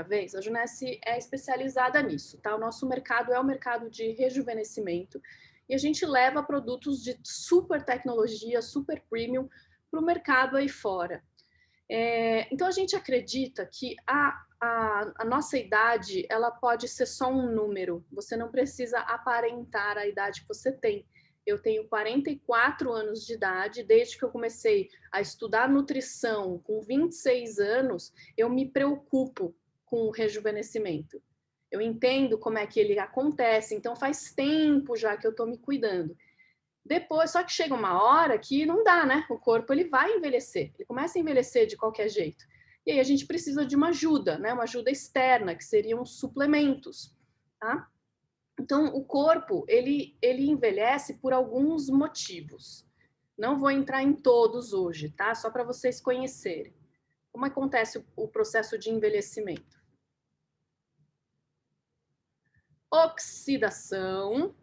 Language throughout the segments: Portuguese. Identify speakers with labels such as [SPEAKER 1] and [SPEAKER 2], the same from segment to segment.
[SPEAKER 1] vez, a Junesse é especializada nisso, tá? O nosso mercado é o mercado de rejuvenescimento e a gente leva produtos de super tecnologia, super premium para o mercado aí fora. Então a gente acredita que a nossa idade ela pode ser só um número. Você não precisa aparentar a idade que você tem. Eu tenho 44 anos de idade, desde que eu comecei a estudar nutrição com 26 anos, eu me preocupo com o rejuvenescimento. Eu entendo como é que ele acontece, então faz tempo já que eu estou me cuidando. Depois, só que chega uma hora que não dá, né? O corpo ele vai envelhecer, ele começa a envelhecer de qualquer jeito. E aí a gente precisa de uma ajuda, né? Uma ajuda externa, que seriam suplementos, tá? Então, o corpo, ele envelhece por alguns motivos. Não vou entrar em todos hoje, tá? Só para vocês conhecerem. Como acontece o processo de envelhecimento? Oxidação,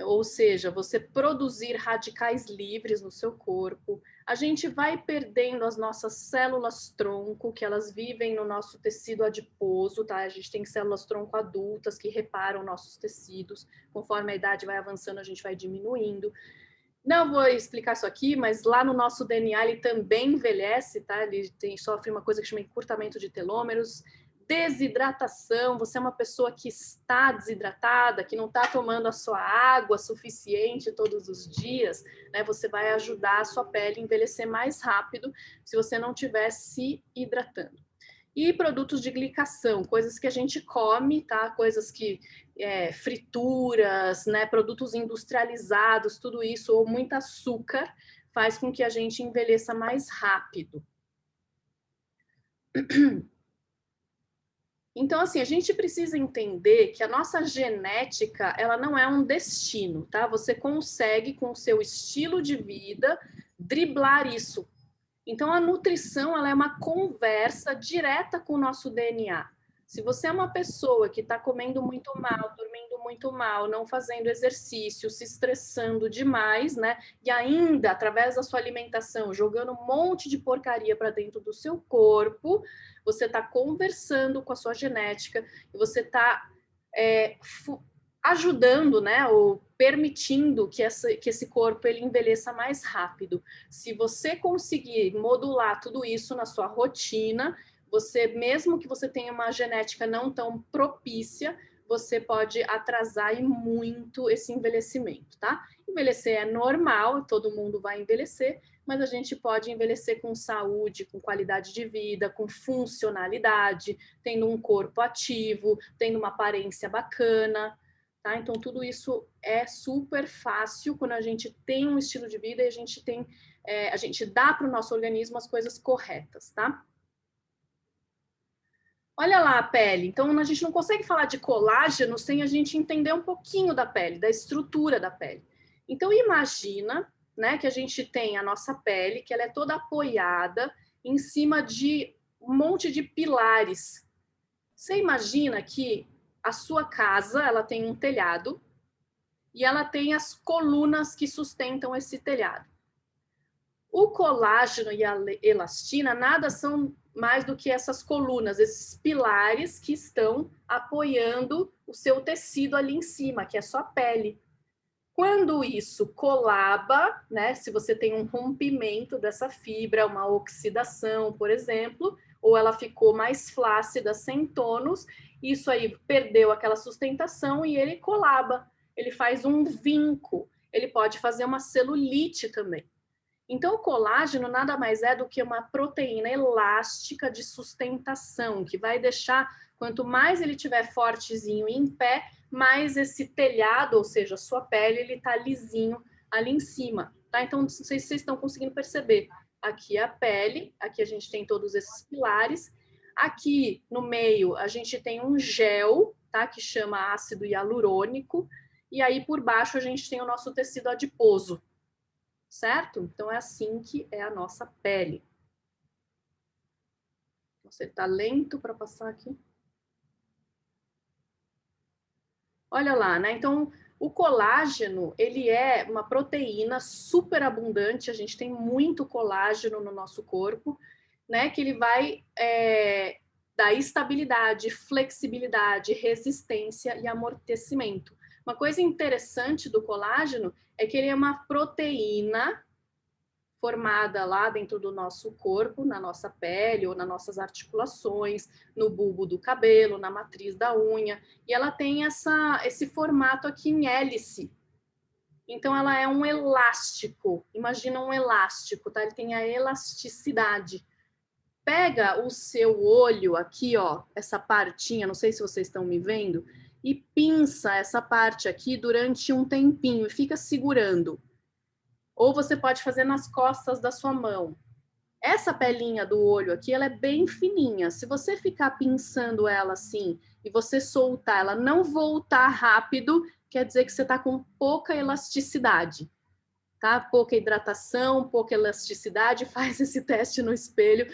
[SPEAKER 1] ou seja, você produzir radicais livres no seu corpo. A gente vai perdendo as nossas células tronco, que elas vivem no nosso tecido adiposo, tá? A gente tem células tronco adultas que reparam nossos tecidos. Conforme a idade vai avançando, a gente vai diminuindo. Não vou explicar isso aqui, mas lá no nosso DNA ele também envelhece, tá? Sofre uma coisa que chama encurtamento de telômeros. Desidratação, você é uma pessoa que está desidratada, que não está tomando a sua água suficiente todos os dias, né? Você vai ajudar a sua pele a envelhecer mais rápido se você não estiver se hidratando. E produtos de glicação, coisas que a gente come, tá? Coisas que frituras, né? Produtos industrializados, tudo isso, ou muito açúcar, faz com que a gente envelheça mais rápido. Então, assim, a gente precisa entender que a nossa genética, ela não é um destino, tá? Você consegue, com o seu estilo de vida, driblar isso. Então, a nutrição, ela é uma conversa direta com o nosso DNA. Se você é uma pessoa que está comendo muito mal, dormindo muito mal, não fazendo exercício, se estressando demais, né? E ainda, através da sua alimentação, jogando um monte de porcaria para dentro do seu corpo, você está conversando com a sua genética e você está ajudando, né, ou permitindo que esse corpo ele envelheça mais rápido. Se você conseguir modular tudo isso na sua rotina, você, mesmo que você tenha uma genética não tão propícia, você pode atrasar e muito esse envelhecimento, tá? Envelhecer é normal, todo mundo vai envelhecer, mas a gente pode envelhecer com saúde, com qualidade de vida, com funcionalidade, tendo um corpo ativo, tendo uma aparência bacana, tá? Então, tudo isso é super fácil quando a gente tem um estilo de vida e a gente dá para o nosso organismo as coisas corretas, tá? Olha lá a pele. Então, a gente não consegue falar de colágeno sem a gente entender um pouquinho da pele, da estrutura da pele. Então, imagina, né, que a gente tem a nossa pele, que ela é toda apoiada em cima de um monte de pilares. Você imagina que a sua casa, ela tem um telhado e ela tem as colunas que sustentam esse telhado. O colágeno e a elastina nada são mais do que essas colunas, esses pilares que estão apoiando o seu tecido ali em cima, que é sua pele. Quando isso colaba, né, se você tem um rompimento dessa fibra, uma oxidação, por exemplo, ou ela ficou mais flácida, sem tônus, isso aí perdeu aquela sustentação e ele colaba, ele faz um vinco, ele pode fazer uma celulite também. Então, o colágeno nada mais é do que uma proteína elástica de sustentação, que vai deixar, quanto mais ele tiver fortezinho e em pé, mais esse telhado, ou seja, a sua pele, ele tá lisinho ali em cima, tá? Então, não sei se vocês estão conseguindo perceber. Aqui a pele, aqui a gente tem todos esses pilares. Aqui no meio a gente tem um gel, tá? Que chama ácido hialurônico. E aí por baixo a gente tem o nosso tecido adiposo, certo? Então, é assim que é a nossa pele. Você está lento para passar aqui? Olha lá, né? Então, o colágeno, ele é uma proteína super abundante, a gente tem muito colágeno no nosso corpo, né? Que ele vai dá estabilidade, flexibilidade, resistência e amortecimento. Uma coisa interessante do colágeno é que ele é uma proteína formada lá dentro do nosso corpo, na nossa pele ou nas nossas articulações, no bulbo do cabelo, na matriz da unha, e ela tem esse formato aqui em hélice. Então, ela é um elástico, imagina um elástico, tá? Ele tem a elasticidade. Pega o seu olho aqui, ó, essa partinha, não sei se vocês estão me vendo, e pinça essa parte aqui durante um tempinho e fica segurando. Ou você pode fazer nas costas da sua mão. Essa pelinha do olho aqui, ela é bem fininha. Se você ficar pinçando ela assim e você soltar, ela não voltar rápido, quer dizer que você está com pouca elasticidade, tá? Pouca hidratação, pouca elasticidade. Faz esse teste no espelho.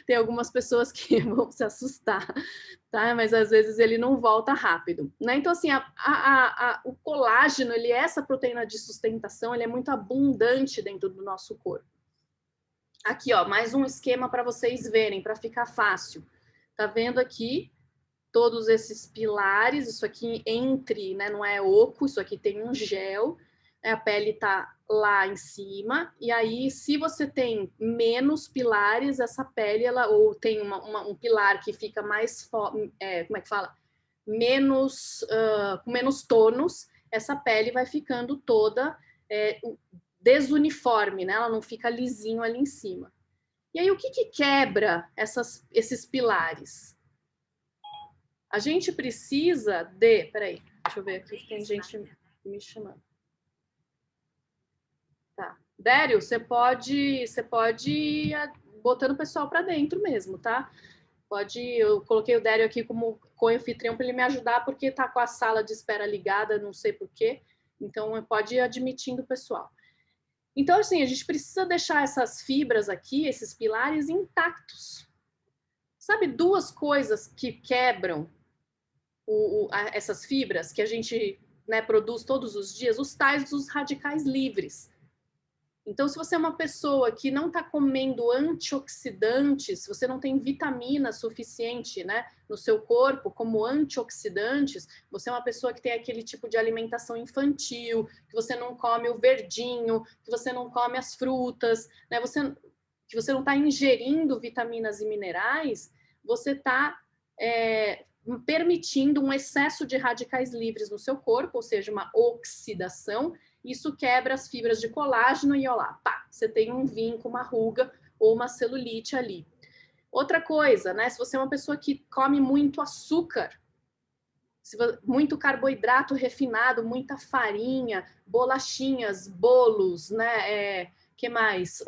[SPEAKER 1] Tem algumas pessoas que vão se assustar, tá? Mas às vezes ele não volta rápido, né? Então, assim, o colágeno, ele é essa proteína de sustentação, ele é muito abundante dentro do nosso corpo. Aqui, ó, mais um esquema para vocês verem, para ficar fácil. Tá vendo aqui todos esses pilares? Isso aqui entre, né? Não é oco, isso aqui tem um gel. A pele tá lá em cima. E aí, se você tem menos pilares, essa pele, ela ou tem um pilar que fica mais, como é que fala? Com menos tônus, essa pele vai ficando toda desuniforme, né? Ela não fica lisinho ali em cima. E aí, o que quebra esses pilares? A gente precisa de... Peraí, deixa eu ver aqui, tem gente me chamando. Tá. Dério, você pode ir botando o pessoal para dentro mesmo, tá? Eu coloquei o Dério aqui como co-anfitrião para ele me ajudar, porque tá com a sala de espera ligada, não sei por quê. Então, pode ir admitindo o pessoal. Então, assim, a gente precisa deixar essas fibras aqui, esses pilares intactos. Sabe duas coisas que quebram essas fibras que a gente, né, produz todos os dias? Os tais dos radicais livres. Então, se você é uma pessoa que não está comendo antioxidantes, se você não tem vitamina suficiente, né, no seu corpo como antioxidantes, você é uma pessoa que tem aquele tipo de alimentação infantil, que você não come o verdinho, que você não come as frutas, né, que você não está ingerindo vitaminas e minerais, você está permitindo um excesso de radicais livres no seu corpo, ou seja, uma oxidação. Isso quebra as fibras de colágeno e, ó lá, pá, você tem um vinco, uma ruga ou uma celulite ali. Outra coisa, né? Se você é uma pessoa que come muito açúcar, muito carboidrato refinado, muita farinha, bolachinhas, bolos, né? Que mais?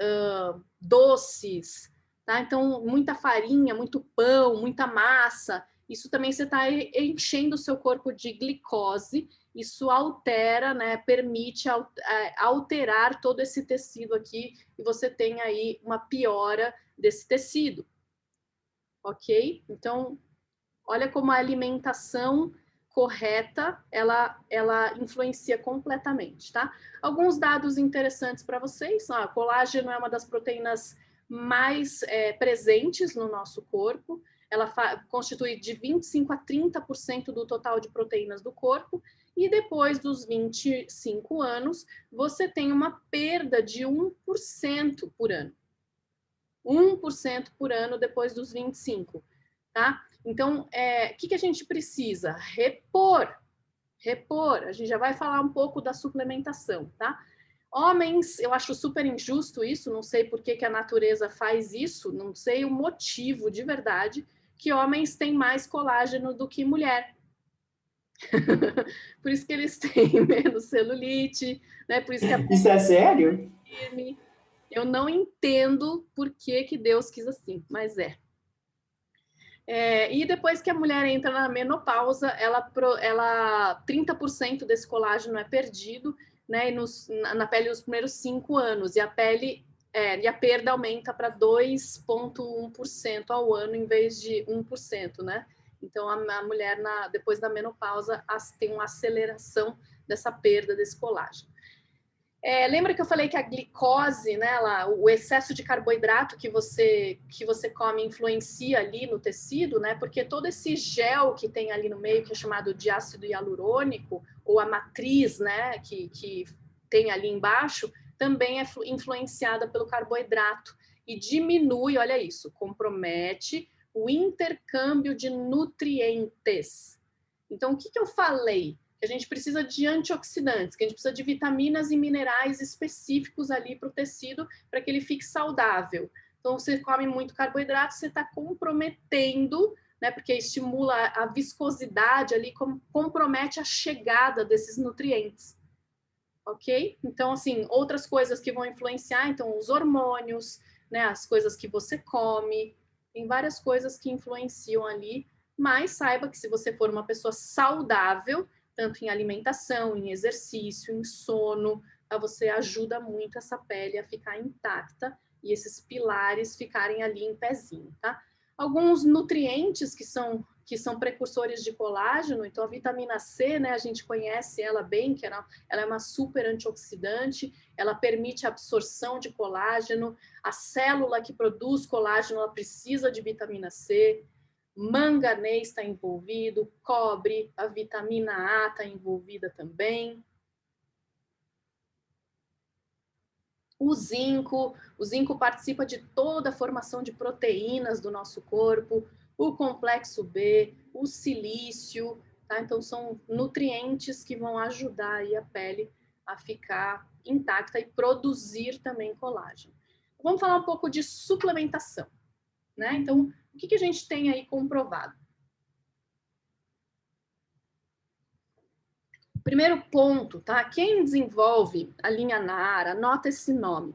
[SPEAKER 1] Doces, tá? Então, muita farinha, muito pão, muita massa. Isso também você está enchendo o seu corpo de glicose. Isso altera, né? Permite alterar todo esse tecido aqui e você tem aí uma piora desse tecido, ok? Então, olha como a alimentação correta, ela influencia completamente, tá? Alguns dados interessantes para vocês. Colágeno é uma das proteínas mais presentes no nosso corpo. Ela constitui de 25% a 30% do total de proteínas do corpo. E depois dos 25 anos, você tem uma perda de 1% por ano. 1% por ano depois dos 25, tá? Então, o que a gente precisa? Repor. A gente já vai falar um pouco da suplementação, tá? Homens, eu acho super injusto isso, não sei por que a natureza faz isso, não sei o motivo de verdade, que homens têm mais colágeno do que mulher. Por isso que eles têm menos celulite, né? Por isso que
[SPEAKER 2] Isso é sério?
[SPEAKER 1] Eu não entendo por que Deus quis assim, mas e depois que a mulher entra na menopausa, 30% desse colágeno é perdido, né, na pele nos primeiros 5 anos, e a perda aumenta para 2,1% ao ano, em vez de 1%, né? Então, a mulher, depois da menopausa, tem uma aceleração dessa perda desse colágeno. Lembra que eu falei que a glicose, né, o excesso de carboidrato que você come influencia ali no tecido, né? Porque todo esse gel que tem ali no meio, que é chamado de ácido hialurônico, ou a matriz, né, que tem ali embaixo, também é influenciada pelo carboidrato e diminui, olha isso, compromete o intercâmbio de nutrientes. Então, o que eu falei? Que a gente precisa de antioxidantes, que a gente precisa de vitaminas e minerais específicos ali para o tecido, para que ele fique saudável. Então, você come muito carboidrato, você está comprometendo, né, porque estimula a viscosidade ali, compromete a chegada desses nutrientes. Ok? Então, assim, outras coisas que vão influenciar, então, os hormônios, né, as coisas que você come, tem várias coisas que influenciam ali, mas saiba que se você for uma pessoa saudável, tanto em alimentação, em exercício, em sono, você ajuda muito essa pele a ficar intacta e esses pilares ficarem ali em pezinho, tá? Alguns nutrientes que são precursores de colágeno, então a vitamina C, né, a gente conhece ela bem, que ela é uma super antioxidante, ela permite a absorção de colágeno, a célula que produz colágeno, ela precisa de vitamina C, manganês está envolvido, cobre, a vitamina A está envolvida também. O zinco participa de toda a formação de proteínas do nosso corpo, o complexo B, o silício, tá? Então são nutrientes que vão ajudar aí a pele a ficar intacta e produzir também colágeno. Vamos falar um pouco de suplementação, né? Então, o que a gente tem aí comprovado? Primeiro ponto, tá? Quem desenvolve a linha Nara, anota esse nome.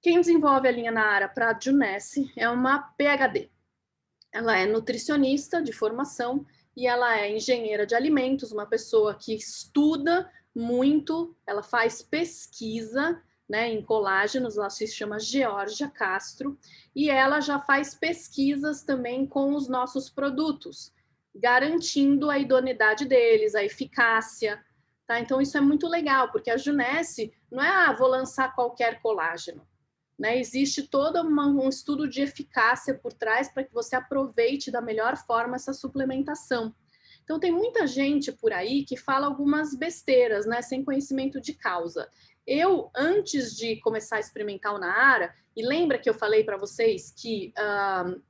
[SPEAKER 1] Quem desenvolve a linha Nara para a Junesse é uma PhD. Ela é nutricionista de formação e ela é engenheira de alimentos, uma pessoa que estuda muito, ela faz pesquisa, né, em colágenos, ela se chama Georgia Castro, e ela já faz pesquisas também com os nossos produtos, garantindo a idoneidade deles, a eficácia, tá? Então isso é muito legal, porque a Junesse não é, vou lançar qualquer colágeno, né? Existe todo um estudo de eficácia por trás para que você aproveite da melhor forma essa suplementação. Então, tem muita gente por aí que fala algumas besteiras, né, sem conhecimento de causa. Eu, antes de começar a experimentar o Naara, e lembra que eu falei para vocês que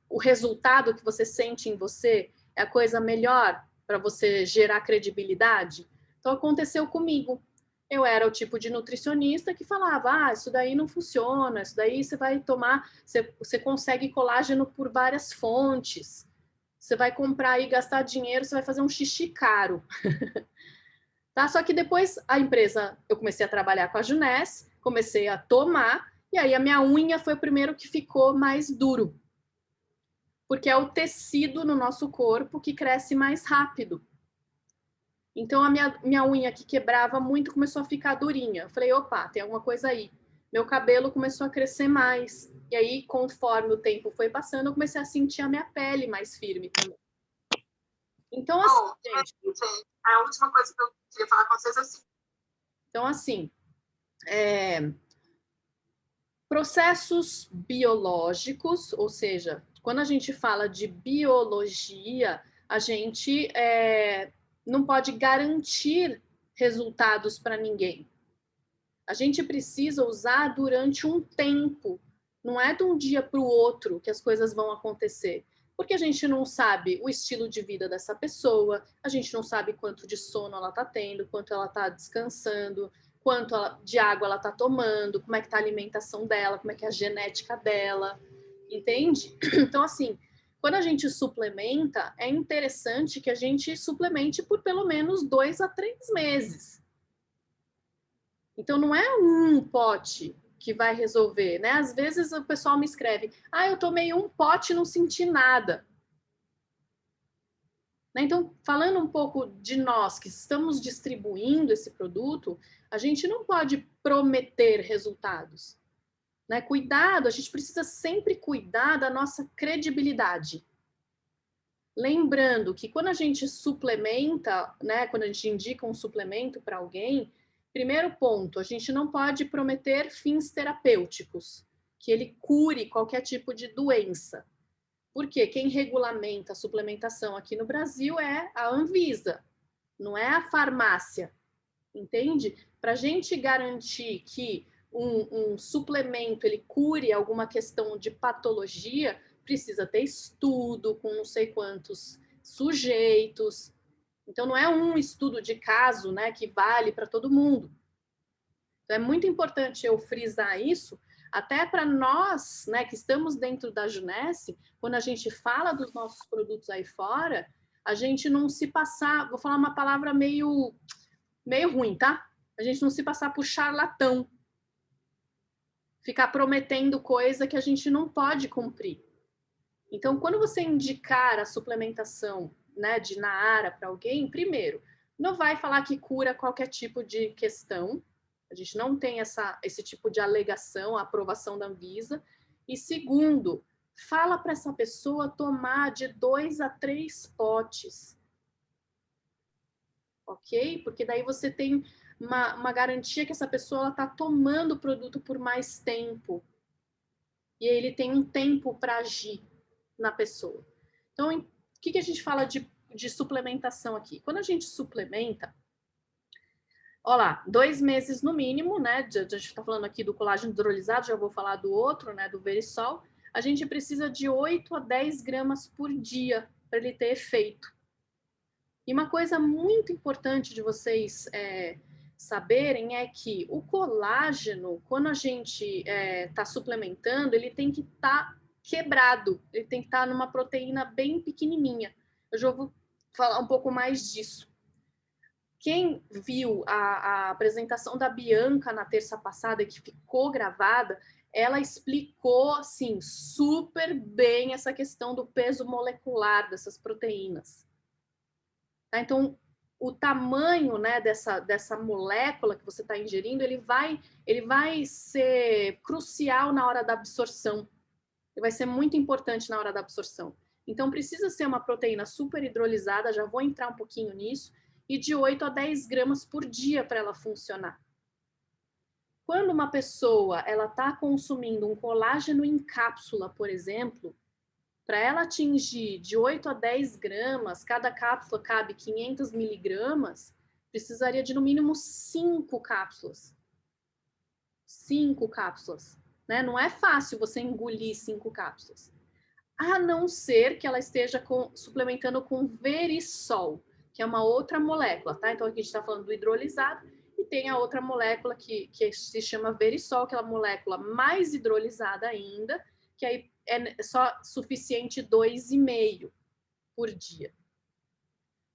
[SPEAKER 1] o resultado que você sente em você é a coisa melhor para você gerar credibilidade? Então, aconteceu comigo. Eu era o tipo de nutricionista que falava, isso daí não funciona, isso daí você vai tomar, você consegue colágeno por várias fontes, você vai comprar e gastar dinheiro, você vai fazer um xixi caro. Tá? Só que depois a empresa, eu comecei a trabalhar com a Junesse, comecei a tomar, e aí a minha unha foi o primeiro que ficou mais duro. Porque é o tecido no nosso corpo que cresce mais rápido. Então, a minha unha que quebrava muito começou a ficar durinha. Eu falei, opa, tem alguma coisa aí. Meu cabelo começou a crescer mais. E aí, conforme o tempo foi passando, eu comecei a sentir a minha pele mais firme também. Então, assim, gente...
[SPEAKER 2] A última coisa que eu queria falar com vocês é assim.
[SPEAKER 1] Então, assim, processos biológicos, ou seja, quando a gente fala de biologia, a gente não pode garantir resultados para ninguém. A gente precisa usar durante um tempo, não é de um dia para o outro que as coisas vão acontecer. Porque a gente não sabe o estilo de vida dessa pessoa, a gente não sabe quanto de sono ela está tendo, quanto ela está descansando, quanto de água ela está tomando, como é que está a alimentação dela, como é que é a genética dela, entende? Então, assim, quando a gente suplementa, é interessante que a gente suplemente por pelo menos 2 a 3 meses. Então, não é um pote que vai resolver, né? Às vezes o pessoal me escreve, eu tomei um pote e não senti nada. Então, falando um pouco de nós que estamos distribuindo esse produto, a gente não pode prometer resultados. Né? Cuidado, a gente precisa sempre cuidar da nossa credibilidade. Lembrando que quando a gente suplementa, né, quando a gente indica um suplemento para alguém, Primeiro ponto, a gente não pode prometer fins terapêuticos, que ele cure qualquer tipo de doença. Porque quem regulamenta a suplementação aqui no Brasil é a Anvisa, não é a farmácia, entende? Para a gente garantir que um suplemento ele cure alguma questão de patologia, precisa ter estudo com não sei quantos sujeitos. Então, não é um estudo de caso, né, que vale para todo mundo. Então, é muito importante eu frisar isso, até para nós, né, que estamos dentro da Junesse, quando a gente fala dos nossos produtos aí fora, a gente não se passar, vou falar uma palavra meio ruim, tá? A gente não se passar por charlatão, ficar prometendo coisa que a gente não pode cumprir. Então, quando você indicar a suplementação, né, de Naara para alguém, primeiro, não vai falar que cura qualquer tipo de questão. A gente não tem esse tipo de alegação, a aprovação da Anvisa. E segundo, fala para essa pessoa tomar de 2 a 3 potes. Ok? Porque daí você tem uma garantia que essa pessoa está tomando o produto por mais tempo. E ele tem um tempo para agir na pessoa. Então, o que a gente fala de suplementação aqui? Quando a gente suplementa, olha lá, 2 meses no mínimo, né? A gente está falando aqui do colágeno hidrolisado, já vou falar do outro, né? Do Verisol. A gente precisa de 8 a 10 gramas por dia para ele ter efeito. E uma coisa muito importante de vocês saberem é que o colágeno, quando a gente está suplementando, ele tem que estar quebrado, ele tem que estar numa proteína bem pequenininha. Eu já vou falar um pouco mais disso. Quem viu a apresentação da Bianca na terça passada, que ficou gravada, ela explicou assim, super bem essa questão do peso molecular dessas proteínas. Tá? Então, o tamanho, né, dessa molécula que você está ingerindo, ele vai ser crucial na hora da absorção. Ele vai ser muito importante na hora da absorção. Então, precisa ser uma proteína super hidrolisada, já vou entrar um pouquinho nisso, e de 8 a 10 gramas por dia para ela funcionar. Quando uma pessoa está consumindo um colágeno em cápsula, por exemplo, para ela atingir de 8 a 10 gramas, cada cápsula cabe 500 miligramas, precisaria de no mínimo 5 cápsulas. 5 cápsulas. Né? Não é fácil você engolir 5 cápsulas. A não ser que ela esteja suplementando com Verisol, que é uma outra molécula, tá? Então aqui a gente está falando do hidrolisado e tem a outra molécula que se chama Verisol, que é a molécula mais hidrolisada ainda, que aí é só suficiente 2,5 por dia.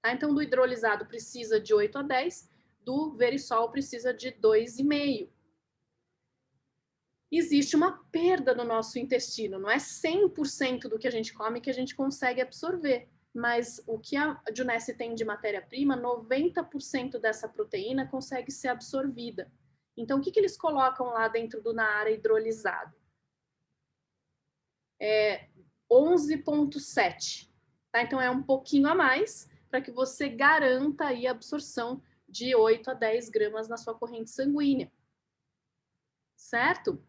[SPEAKER 1] Tá? Então, do hidrolisado precisa de 8 a 10, do Verisol precisa de 2,5. Existe uma perda no nosso intestino, não é 100% do que a gente come que a gente consegue absorver, mas o que a Junesse tem de matéria-prima, 90% dessa proteína consegue ser absorvida. Então, o que eles colocam lá dentro do Naara hidrolisado? 11,7. Tá? Então, é um pouquinho a mais para que você garanta aí a absorção de 8 a 10 gramas na sua corrente sanguínea. Certo?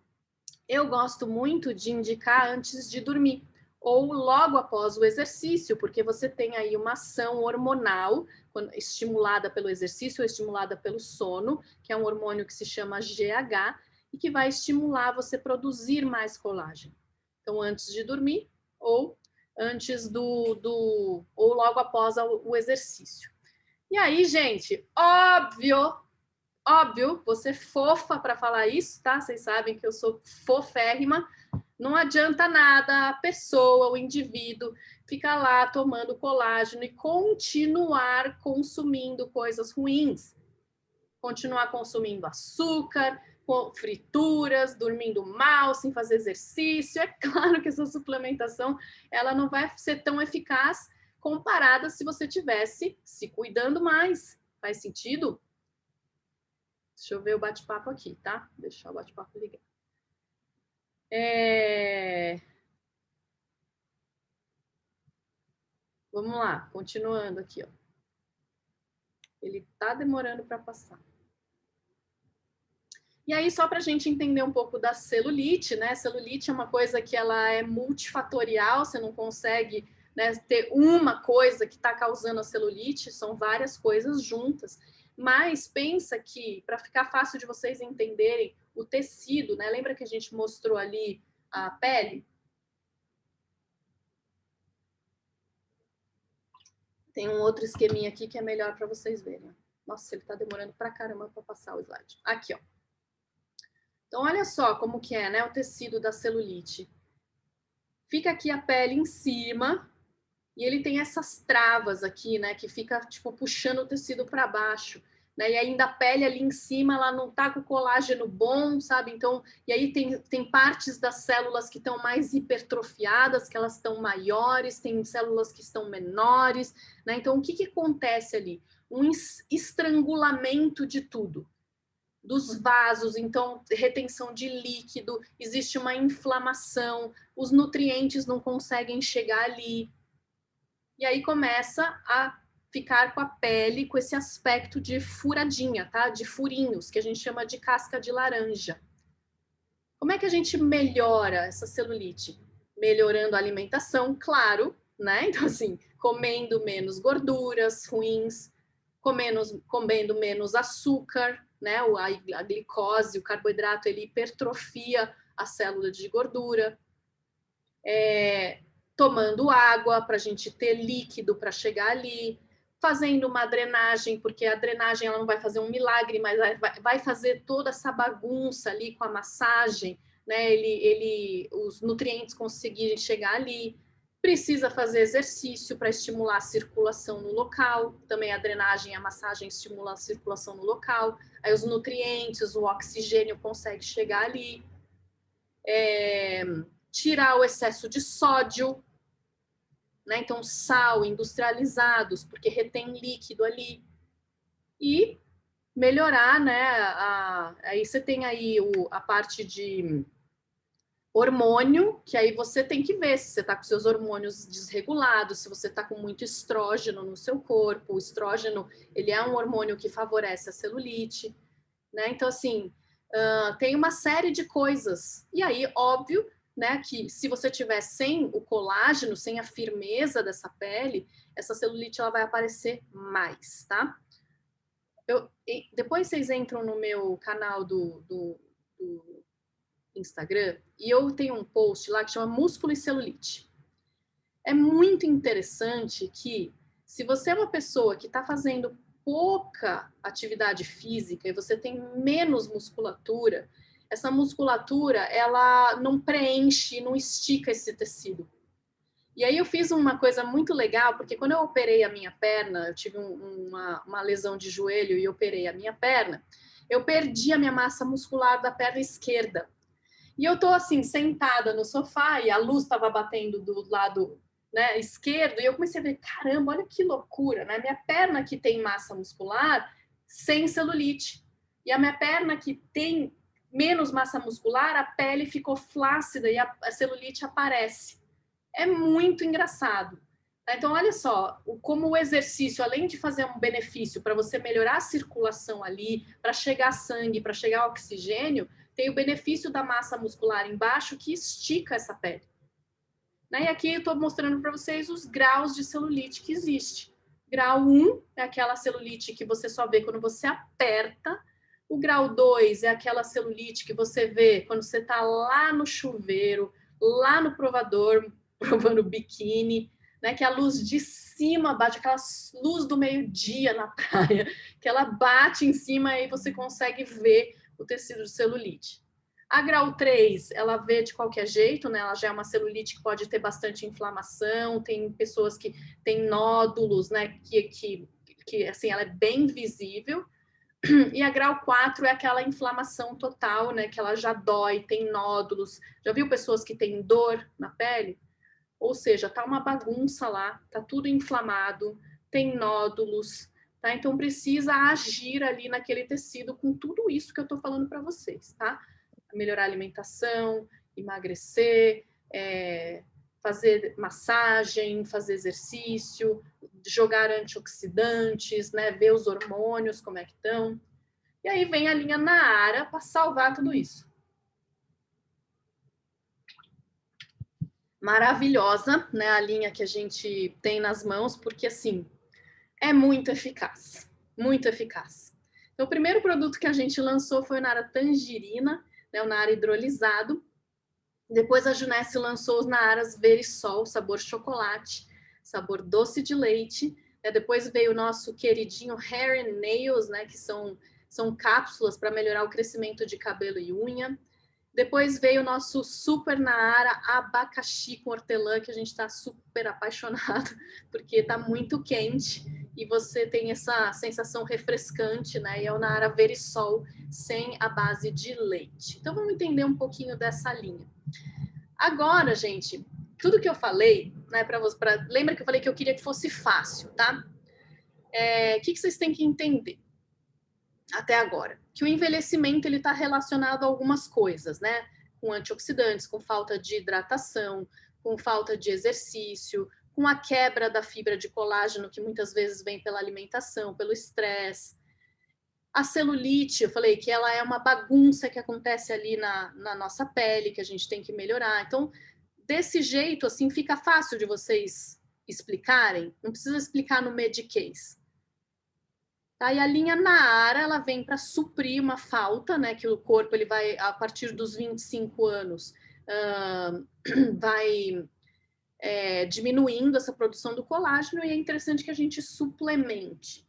[SPEAKER 1] Eu gosto muito de indicar antes de dormir ou logo após o exercício, porque você tem aí uma ação hormonal estimulada pelo exercício ou estimulada pelo sono, que é um hormônio que se chama GH e que vai estimular você a produzir mais colágeno. Então, antes de dormir ou antes ou logo após o exercício. E aí, gente, óbvio, você fofa para falar isso, tá? Vocês sabem que eu sou foférrima. Não adianta nada a pessoa, o indivíduo, ficar lá tomando colágeno e continuar consumindo coisas ruins. Continuar consumindo açúcar, frituras, dormindo mal, sem fazer exercício. É claro que essa suplementação ela não vai ser tão eficaz comparada se você tivesse se cuidando mais. Faz sentido? Deixa eu ver o bate-papo aqui, tá? Deixar o bate-papo ligar. Vamos lá, continuando aqui, ó. Ele tá demorando para passar. E aí, só para a gente entender um pouco da celulite, né? Celulite é uma coisa que ela é multifatorial, você não consegue, né, ter uma coisa que está causando a celulite, são várias coisas juntas. Mas pensa que, para ficar fácil de vocês entenderem, o tecido, né? Lembra que a gente mostrou ali a pele? Tem um outro esqueminha aqui que é melhor para vocês verem. Nossa, ele está demorando para caramba para passar o slide. Aqui, ó. Então, olha só como que é, né, o tecido da celulite. Fica aqui a pele em cima e ele tem essas travas aqui, né, que fica, tipo, puxando o tecido para baixo, né, e ainda a pele ali em cima, ela não tá com o colágeno bom, sabe? Então, e aí tem partes das células que estão mais hipertrofiadas, que elas estão maiores, tem células que estão menores, né? Então, o que que acontece ali? Um estrangulamento de tudo. Dos vasos, então retenção de líquido, existe uma inflamação, os nutrientes não conseguem chegar ali. E aí começa a ficar com a pele com esse aspecto de furadinha, tá? De furinhos, que a gente chama de casca de laranja. Como é que a gente melhora essa celulite? Melhorando a alimentação, claro, né? Então, assim, comendo menos gorduras ruins, comendo menos açúcar, né? A glicose, o carboidrato, ele hipertrofia a célula de gordura. Tomando água para a gente ter líquido para chegar ali, fazendo uma drenagem, porque a drenagem ela não vai fazer um milagre, mas vai fazer toda essa bagunça ali com a massagem, né? Os nutrientes conseguirem chegar ali. Precisa fazer exercício para estimular a circulação no local. Também a drenagem e a massagem estimulam a circulação no local. Aí os nutrientes, o oxigênio consegue chegar ali. Tirar o excesso de sódio, né? Então, sal, industrializados, porque retém líquido ali. E melhorar, né? Aí você tem aí a parte de hormônio, que aí você tem que ver se você está com seus hormônios desregulados, se você está com muito estrógeno no seu corpo. O estrógeno, ele é um hormônio que favorece a celulite, né? Então, assim, tem uma série de coisas. E aí, óbvio, né, que se você tiver sem o colágeno, sem a firmeza dessa pele, essa celulite ela vai aparecer mais, tá? Depois vocês entram no meu canal do Instagram e eu tenho um post lá que chama Músculo e Celulite. É muito interessante que, se você é uma pessoa que está fazendo pouca atividade física e você tem menos musculatura, essa musculatura ela não preenche, não estica esse tecido. E aí eu fiz uma coisa muito legal, porque quando eu operei a minha perna, eu tive uma lesão de joelho e operei a minha perna, eu perdi a minha massa muscular da perna esquerda. E eu tô assim, sentada no sofá e a luz estava batendo do lado, né, esquerdo, e eu comecei a ver, caramba, olha que loucura, né? Minha perna que tem massa muscular sem celulite. E a minha perna que tem menos massa muscular, a pele ficou flácida e a celulite aparece. É muito engraçado. Então, olha só, como o exercício, além de fazer um benefício para você melhorar a circulação ali, para chegar sangue, para chegar oxigênio, tem o benefício da massa muscular embaixo que estica essa pele. Né? E aqui eu estou mostrando para vocês os graus de celulite que existe. Grau 1 é aquela celulite que você só vê quando você aperta. O grau 2 é aquela celulite que você vê quando você está lá no chuveiro, lá no provador, provando biquíni, né? Que a luz de cima bate, aquela luz do meio-dia na praia, que ela bate em cima e você consegue ver o tecido de celulite. A grau 3, ela vê de qualquer jeito, né? Ela já é uma celulite que pode ter bastante inflamação, tem pessoas que têm nódulos, né? Que assim, ela é bem visível. E a grau 4 é aquela inflamação total, né? Que ela já dói, tem nódulos. Já viu pessoas que têm dor na pele? Ou seja, tá uma bagunça lá, tá tudo inflamado, tem nódulos, tá? Então precisa agir ali naquele tecido com tudo isso que eu tô falando para vocês, tá? Melhorar a alimentação, emagrecer, fazer massagem, fazer exercício, jogar antioxidantes, né? Ver os hormônios como é que estão. E aí vem a linha Naara para salvar tudo isso. Maravilhosa, né? A linha que a gente tem nas mãos, porque assim, é muito eficaz. Muito eficaz. Então, o primeiro produto que a gente lançou foi o Naara Tangerina, né? O Naara hidrolisado. Depois a Junesse lançou os Naaras Verisol, sabor chocolate, sabor doce de leite. Depois veio o nosso queridinho Hair and Nails, né? Que são cápsulas para melhorar o crescimento de cabelo e unha. Depois veio o nosso Super Naara abacaxi com hortelã, que a gente está super apaixonado, porque está muito quente e você tem essa sensação refrescante, né? E é o Naara Verisol sem a base de leite. Então vamos entender um pouquinho dessa linha. Agora, gente, tudo que eu falei, né? Lembra que eu falei que eu queria que fosse fácil, tá? O que vocês têm que entender até agora? Que o envelhecimento ele está relacionado a algumas coisas, né? Com antioxidantes, com falta de hidratação, com falta de exercício, com a quebra da fibra de colágeno, que muitas vezes vem pela alimentação, pelo estresse. A celulite, eu falei que ela é uma bagunça que acontece ali na nossa pele, que a gente tem que melhorar. Então, desse jeito, assim, fica fácil de vocês explicarem. Não precisa explicar no Medicase. Tá? E a linha Naara, ela vem para suprir uma falta, né? Que o corpo, ele vai, a partir dos 25 anos, vai diminuindo essa produção do colágeno, e é interessante que a gente suplemente.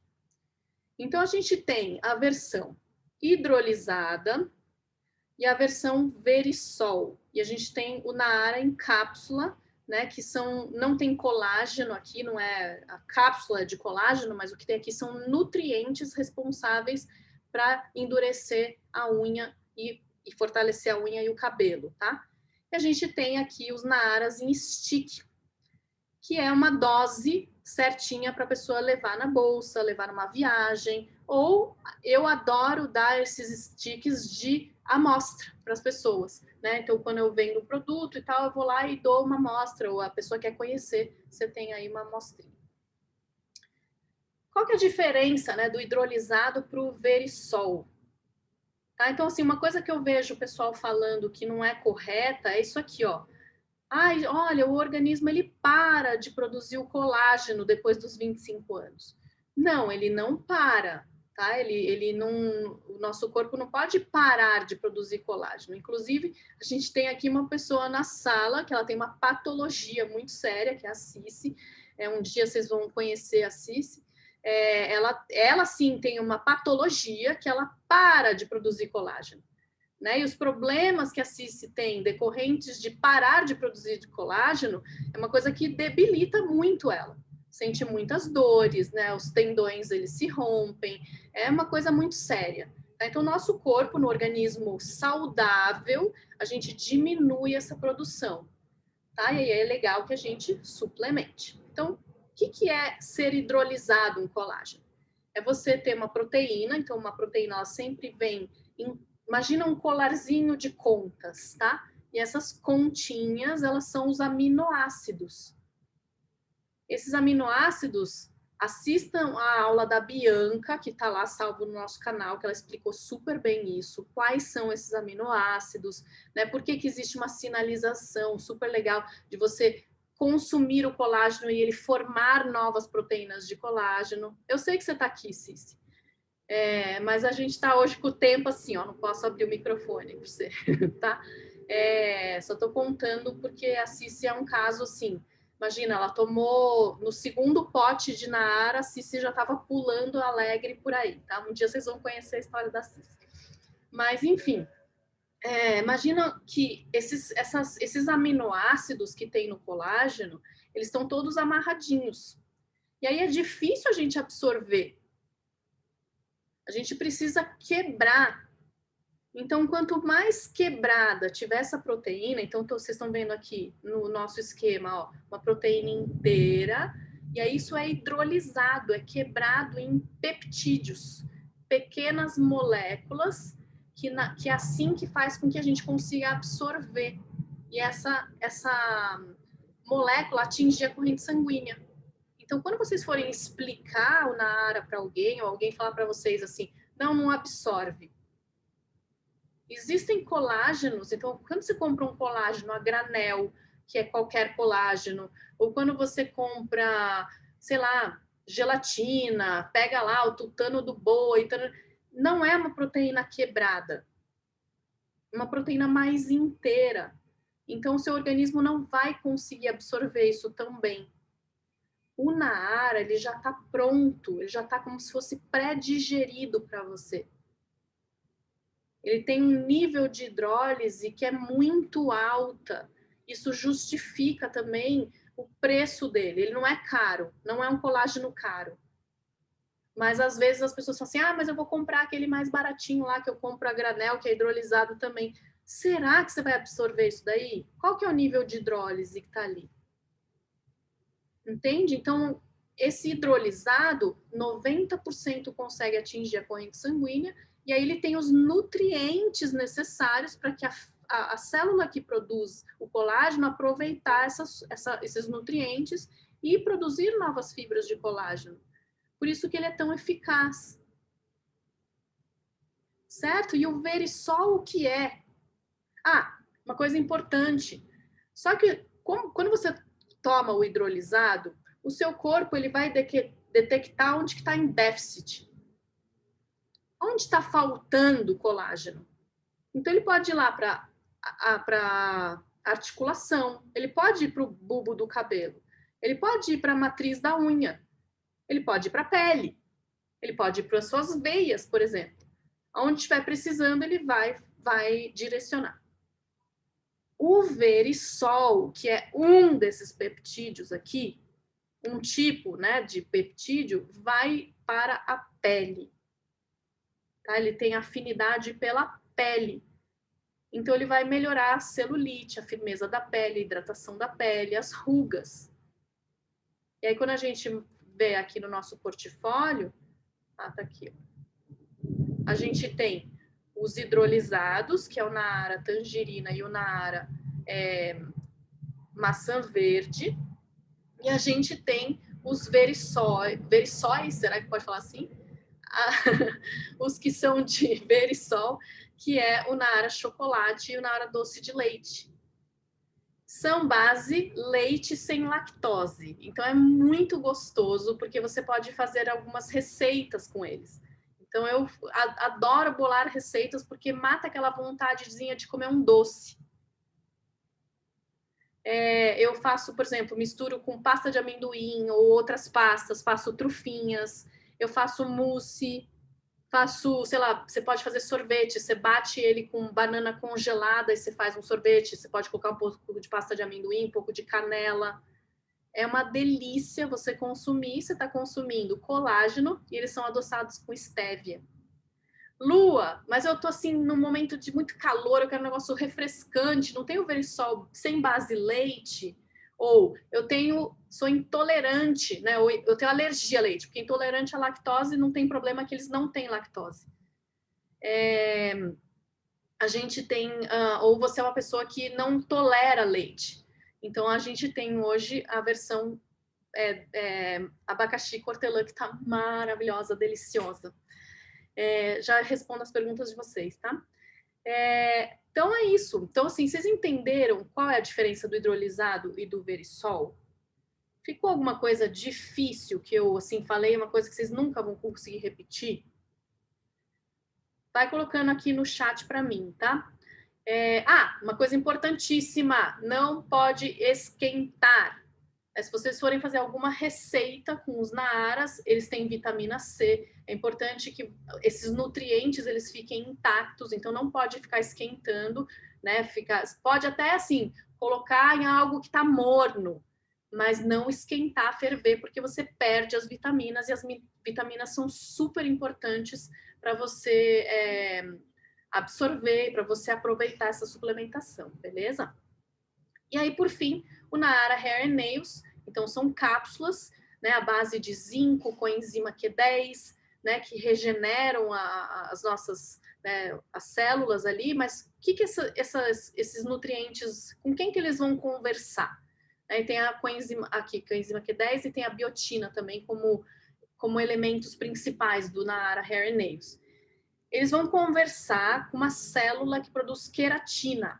[SPEAKER 1] Então, a gente tem a versão hidrolisada e a versão Verisol. E a gente tem o Naara em cápsula, né, que não tem colágeno aqui, não é a cápsula de colágeno, mas o que tem aqui são nutrientes responsáveis para endurecer a unha e fortalecer a unha e o cabelo, tá? E a gente tem aqui os Naaras em stick, que é uma dose certinha para a pessoa levar na bolsa, levar numa viagem, ou eu adoro dar esses sticks de amostra para as pessoas, né? Então, quando eu vendo o produto e tal, eu vou lá e dou uma amostra, ou a pessoa quer conhecer, você tem aí uma amostrinha. Qual que é a diferença, né, do hidrolisado para o Verisol? Tá? Então, assim, uma coisa que eu vejo o pessoal falando que não é correta é isso aqui, ó. Ai, olha, o organismo ele para de produzir o colágeno depois dos 25 anos. Não, ele não para, tá? Ele não, o nosso corpo não pode parar de produzir colágeno. Inclusive, a gente tem aqui uma pessoa na sala que ela tem uma patologia muito séria, que é a Cici. Um dia vocês vão conhecer a Cici. Ela sim tem uma patologia que ela para de produzir colágeno. Né? E os problemas que a Cici tem decorrentes de parar de produzir colágeno é uma coisa que debilita muito ela. Sente muitas dores, né? Os tendões eles se rompem, é uma coisa muito séria. Tá? Então, nosso corpo, no organismo saudável, a gente diminui essa produção. Tá? E aí é legal que a gente suplemente. Então, o que é ser hidrolisado um colágeno? É você ter uma proteína, então uma proteína ela sempre vem em... Imagina um colarzinho de contas, tá? E essas continhas, elas são os aminoácidos. Esses aminoácidos, assistam a aula da Bianca, que está lá salvo no nosso canal, que ela explicou super bem isso. Quais são esses aminoácidos, né? Por que existe uma sinalização super legal de você consumir o colágeno e ele formar novas proteínas de colágeno. Eu sei que você está aqui, Cici. Mas a gente está hoje com o tempo assim, ó, não posso abrir o microfone para você, tá? Só estou contando porque a Cici é um caso assim. Imagina, ela tomou no segundo pote de Naara, a Cici já estava pulando alegre por aí, tá? Um dia vocês vão conhecer a história da Cici. Mas, enfim, imagina que esses aminoácidos que tem no colágeno, eles estão todos amarradinhos. E aí é difícil a gente absorver. A gente precisa quebrar. Então, quanto mais quebrada tiver essa proteína, então vocês estão vendo aqui no nosso esquema, ó, uma proteína inteira, e aí isso é hidrolisado, é quebrado em peptídeos, pequenas moléculas, que é assim que faz com que a gente consiga absorver. E essa molécula atinge a corrente sanguínea. Então, quando vocês forem explicar o Naara para alguém, ou alguém falar para vocês assim, Não absorve. Existem colágenos, então quando você compra um colágeno a granel, que é qualquer colágeno, ou quando você compra, sei lá, gelatina, pega lá o tutano do boi, não é uma proteína quebrada, é uma proteína mais inteira. Então o seu organismo não vai conseguir absorver isso tão bem. O Naara, ele já está pronto, ele já está como se fosse pré-digerido para você. Ele tem um nível de hidrólise que é muito alta. Isso justifica também o preço dele. Ele não é caro, não é um colágeno caro. Mas às vezes as pessoas falam assim, ah, mas eu vou comprar aquele mais baratinho lá que eu compro a granel, que é hidrolisado também. Será que você vai absorver isso daí? Qual que é o nível de hidrólise que está ali? Entende? Então, esse hidrolisado, 90% consegue atingir a corrente sanguínea, e aí ele tem os nutrientes necessários para que a célula que produz o colágeno aproveitar esses nutrientes e produzir novas fibras de colágeno. Por isso que ele é tão eficaz. Certo? E o verisol, o que é? Ah, uma coisa importante. Só que quando você toma o hidrolisado, o seu corpo ele vai detectar onde está em déficit. Onde está faltando colágeno. Então, ele pode ir lá para articulação, ele pode ir para o bulbo do cabelo, ele pode ir para a matriz da unha, ele pode ir para a pele, ele pode ir para as suas veias, por exemplo. Onde estiver precisando, ele vai direcionar. O verisol, que é um desses peptídeos aqui, um tipo, né, de peptídeo, vai para a pele. Tá? Ele tem afinidade pela pele. Então, ele vai melhorar a celulite, a firmeza da pele, a hidratação da pele, as rugas. E aí, quando a gente vê aqui no nosso portfólio, tá aqui, a gente tem os hidrolisados, que é o Naara tangerina e o Naara maçã verde, e a gente tem os verisóis, será que pode falar assim? Os que são de verisol, que é o Naara chocolate e o Naara doce de leite. São base leite sem lactose. Então é muito gostoso, porque você pode fazer algumas receitas com eles. Então eu adoro bolar receitas, porque mata aquela vontadezinha de comer um doce. Eu faço, por exemplo, misturo com pasta de amendoim ou outras pastas, faço trufinhas, eu faço mousse, faço, sei lá, você pode fazer sorvete, você bate ele com banana congelada e você faz um sorvete, você pode colocar um pouco de pasta de amendoim, um pouco de canela. É uma delícia você consumir, você está consumindo colágeno e eles são adoçados com estévia. Lua, mas eu tô assim num momento de muito calor, eu quero um negócio refrescante, não tenho verisol sem base leite, ou sou intolerante, né? Ou eu tenho alergia a leite, porque intolerante à lactose não tem problema que eles não têm lactose. A gente tem, ou você é uma pessoa que não tolera leite. Então a gente tem hoje a versão abacaxi cortelã, que tá maravilhosa, deliciosa. Já respondo as perguntas de vocês, tá? Então é isso. Então, assim, vocês entenderam qual é a diferença do hidrolisado e do verisol? Ficou alguma coisa difícil que eu, assim, falei, uma coisa que vocês nunca vão conseguir repetir? Vai colocando aqui no chat para mim, tá? Uma coisa importantíssima, não pode esquentar. Se vocês forem fazer alguma receita com os naaras, eles têm vitamina C. É importante que esses nutrientes eles fiquem intactos, então não pode ficar esquentando, né? Pode até assim colocar em algo que está morno, mas não esquentar, ferver, porque você perde as vitaminas e as vitaminas são super importantes para você absorver, para você aproveitar essa suplementação, beleza? E aí, por fim, o Naara Hair and Nails, então são cápsulas, né, à base de zinco, coenzima Q10, né, que regeneram as nossas, né, as células ali, mas o que esses nutrientes, com quem que eles vão conversar? Aí tem a coenzima Q10 e tem a biotina também como elementos principais do Naara Hair and Nails. eles vão conversar com uma célula que produz queratina.